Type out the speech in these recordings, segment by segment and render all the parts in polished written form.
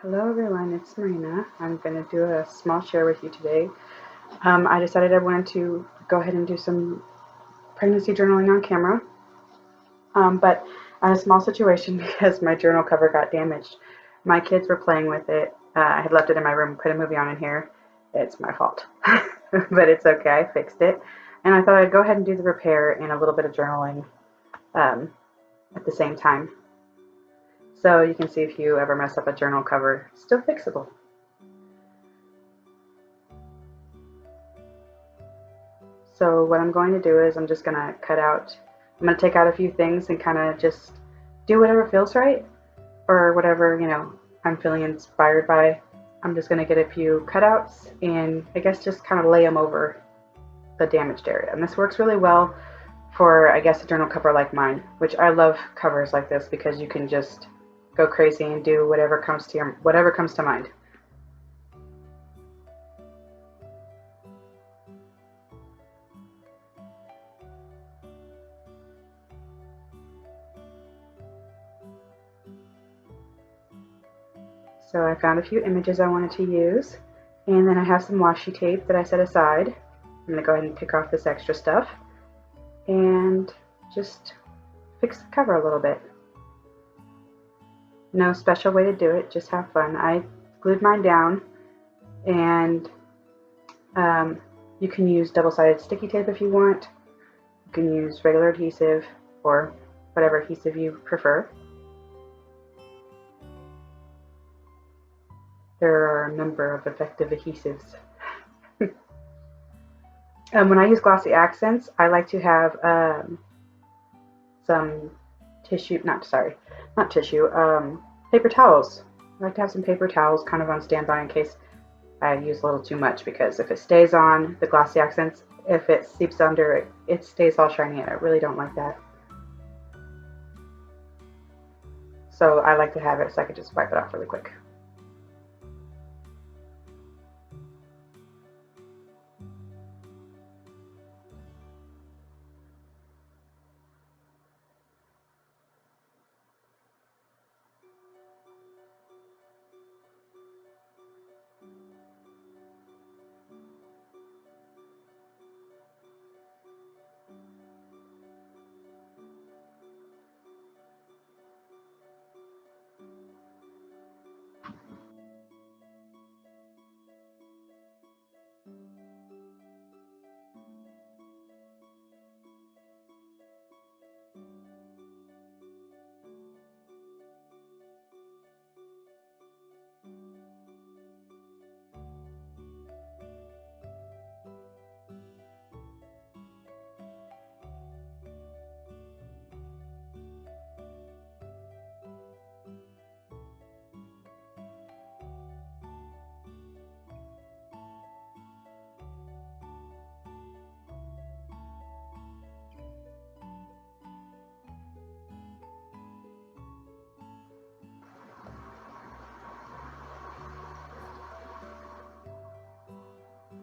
Hello everyone, it's Marina. I'm going to do a small share with you today. I decided I wanted to go ahead and do some pregnancy journaling on camera, but I had a small situation because my journal cover got damaged. My kids were playing with it. I had left it in my room, put a movie on in here. It's my fault, but it's okay. I fixed it, and I thought I'd go ahead and do the repair and a little bit of journaling um, at the same time. So you can see if you ever mess up a journal cover, it's still fixable. So what I'm going to do is I'm just going to I'm going to take out a few things and kind of just do whatever feels right or whatever, I'm feeling inspired by. I'm just going to get a few cutouts and I guess just kind of lay them over the damaged area. And this works really well for, I guess, a journal cover like mine, which I love covers like this because you can just go crazy and do whatever comes to mind. So I found a few images I wanted to use, and then I have some washi tape that I set aside. I'm going to go ahead and pick off this extra stuff and just fix the cover a little bit. No special way to do it, just have fun. I glued mine down, and you can use double-sided sticky tape if you want. You can use regular adhesive or whatever adhesive you prefer. There are a number of effective adhesives. When I use glossy accents, I like to have some tissue, not tissue, paper towels. I like to have some paper towels kind of on standby in case I use a little too much, because if it stays on the glossy accents, if it seeps under it, it stays all shiny and I really don't like that. So I like to have it so I can just wipe it off really quick.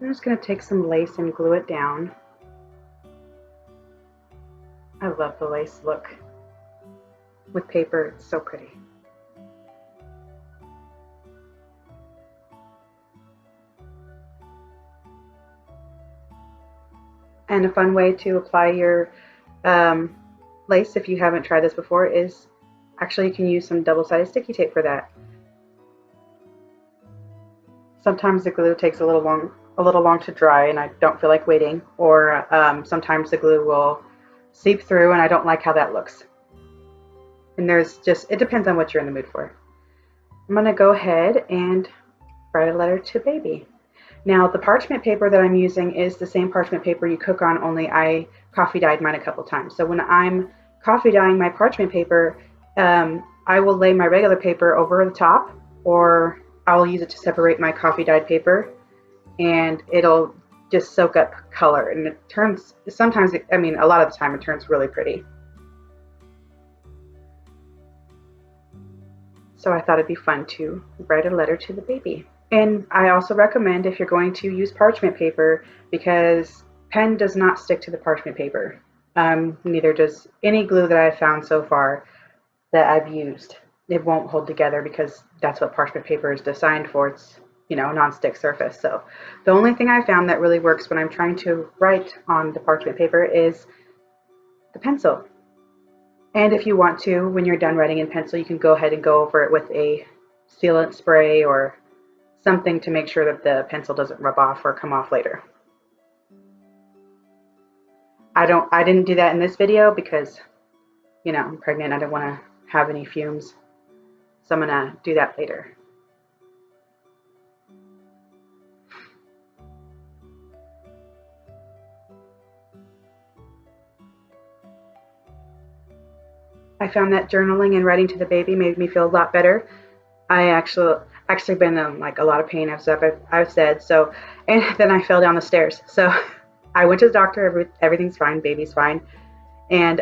I'm just going to take some lace and glue it down. I love the lace look with paper, it's so pretty. And a fun way to apply your lace, if you haven't tried this before, is actually you can use some double-sided sticky tape for that. Sometimes the glue takes a little long to dry and I don't feel like waiting, or sometimes the glue will seep through and I don't like how that looks. And it depends on what you're in the mood for. I'm going to go ahead and write a letter to baby. Now the parchment paper that I'm using is the same parchment paper you cook on, only I coffee dyed mine a couple times. So when I'm coffee dyeing my parchment paper, I will lay my regular paper over the top, or I'll use it to separate my coffee dyed paper, and it'll just soak up color, and it turns, sometimes, a lot of the time it turns really pretty. So I thought it'd be fun to write a letter to the baby. And I also recommend, if you're going to use parchment paper, because pen does not stick to the parchment paper. Neither does any glue that I've found so far that I've used. it won't hold together because that's what parchment paper is designed for. It's, you know, a non-stick surface. So the only thing I found that really works when I'm trying to write on the parchment paper is the pencil. And if you want to, when you're done writing in pencil, you can go ahead and go over it with a sealant spray or something to make sure that the pencil doesn't rub off or come off later. I didn't do that in this video because, you know, I'm pregnant. I don't want to have any fumes. So I'm gonna do that later. I found that journaling and writing to the baby made me feel a lot better. I actually been in like a lot of pain, as I've said. So, and then I fell down the stairs. So I went to the doctor. Everything's fine. Baby's fine. And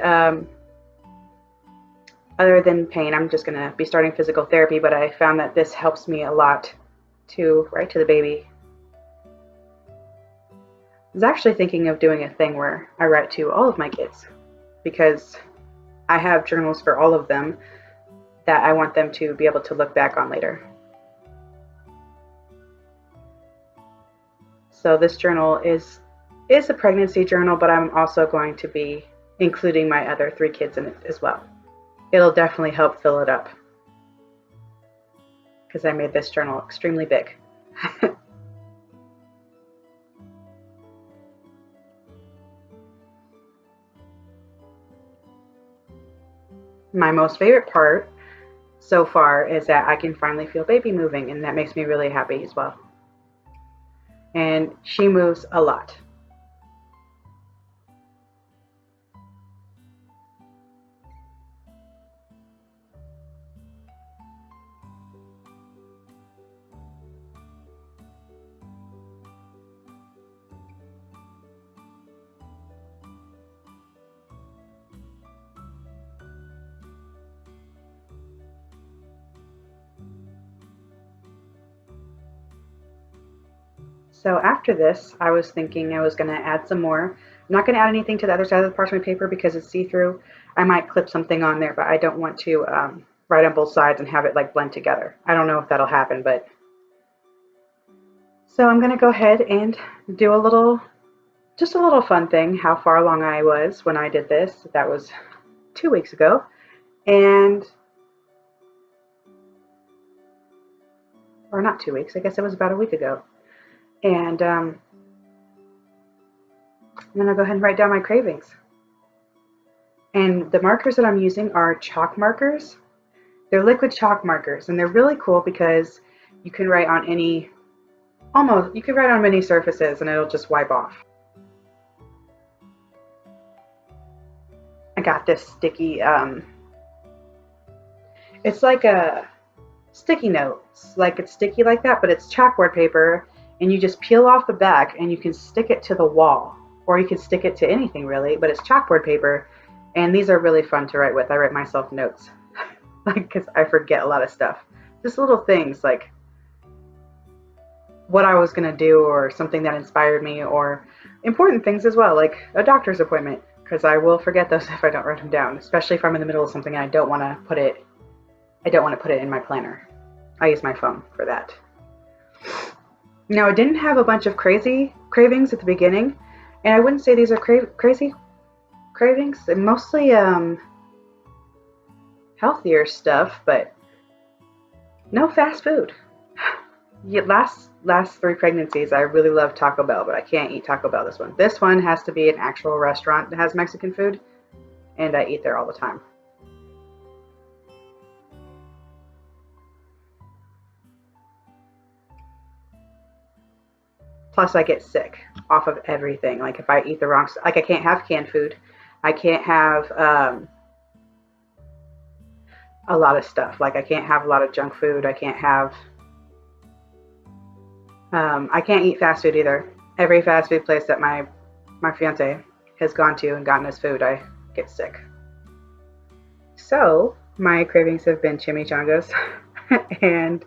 other than pain, I'm just gonna be starting physical therapy. But I found that this helps me a lot to write to the baby. I was actually thinking of doing a thing where I write to all of my kids because I have journals for all of them that I want them to be able to look back on later. So this journal is a pregnancy journal, but I'm also going to be including my other 3 kids in it as well. It'll definitely help fill it up because I made this journal extremely big. My most favorite part so far is that I can finally feel baby moving, and that makes me really happy as well. And she moves a lot. So after this, I was thinking I was going to add some more. I'm not going to add anything to the other side of the parchment paper because it's see-through. I might clip something on there, but I don't want to write on both sides and have it like blend together. I don't know if that'll happen, but so I'm going to go ahead and do just a little fun thing, how far along I was when I did this. That was 2 weeks ago. And, or not 2 weeks, I guess it was about a week ago. And then I'll go ahead and write down my cravings. And the markers that I'm using are chalk markers. They're liquid chalk markers, and they're really cool because you can write on you can write on many surfaces and it'll just wipe off. I got this sticky, it's like a sticky notes, like it's sticky like that, but it's chalkboard paper, and you just peel off the back and you can stick it to the wall, or you can stick it to anything really, but it's chalkboard paper, and these are really fun to write with. I write myself notes, like, because I forget a lot of stuff. Just little things like what I was gonna do, or something that inspired me, or important things as well, like a doctor's appointment, because I will forget those if I don't write them down, especially if I'm in the middle of something and I don't want to put it in my planner. I use my phone for that. Now, I didn't have a bunch of crazy cravings at the beginning, and I wouldn't say these are crazy cravings. They're mostly healthier stuff, but no fast food. Yeah, last 3 pregnancies, I really love Taco Bell, but I can't eat Taco Bell this one. This one has to be an actual restaurant that has Mexican food, and I eat there all the time. Plus, I get sick off of everything. Like if I eat the wrong, like I can't have canned food. I can't have a lot of stuff. Like I can't have a lot of junk food. I can't have. I can't eat fast food either. Every fast food place that my fiance has gone to and gotten his food, I get sick. So my cravings have been chimichangas and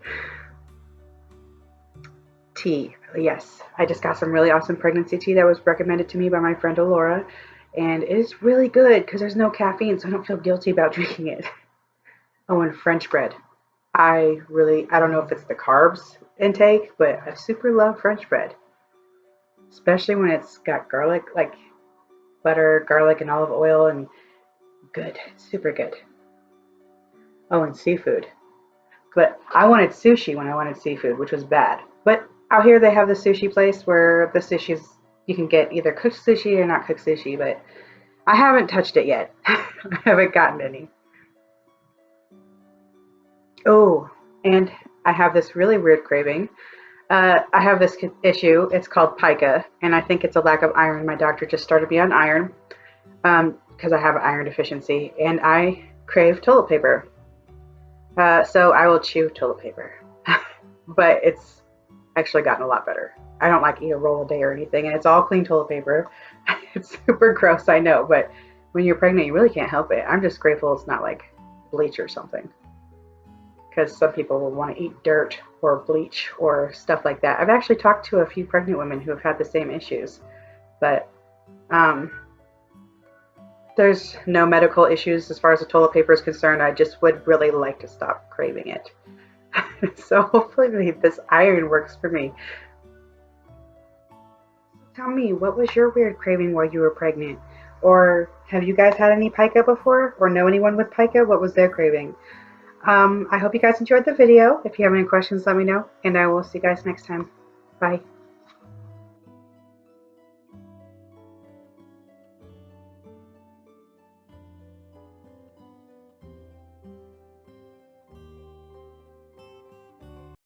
tea. Yes, I just got some really awesome pregnancy tea that was recommended to me by my friend Alora, and it is really good because there's no caffeine, so I don't feel guilty about drinking it. Oh, and French bread. I don't know if it's the carbs intake, but I super love French bread, especially when it's got garlic, like butter, garlic, and olive oil, and good, super good. Oh, and seafood. But I wanted sushi when I wanted seafood, which was bad. But out here they have the sushi place where the sushi's you can get either cooked sushi or not cooked sushi, but I haven't touched it yet. I haven't gotten any. Oh, and I have this really weird craving. I have this issue. It's called pica, and I think it's a lack of iron. My doctor just started me on iron because I have an iron deficiency, and I crave toilet paper. So I will chew toilet paper, but it's actually gotten a lot better. I don't like eat a roll a day or anything, and it's all clean toilet paper. It's super gross, I know, but when you're pregnant, you really can't help it. I'm just grateful it's not like bleach or something, because some people will want to eat dirt or bleach or stuff like that. I've actually talked to a few pregnant women who have had the same issues, but um, there's no medical issues as far as the toilet paper is concerned. I just would really like to stop craving it. So hopefully this iron works for me. Tell me, what was your weird craving while you were pregnant? Or have you guys had any pica before? Or know anyone with pica? What was their craving? I hope you guys enjoyed the video. If you have any questions, let me know. And I will see you guys next time. Bye.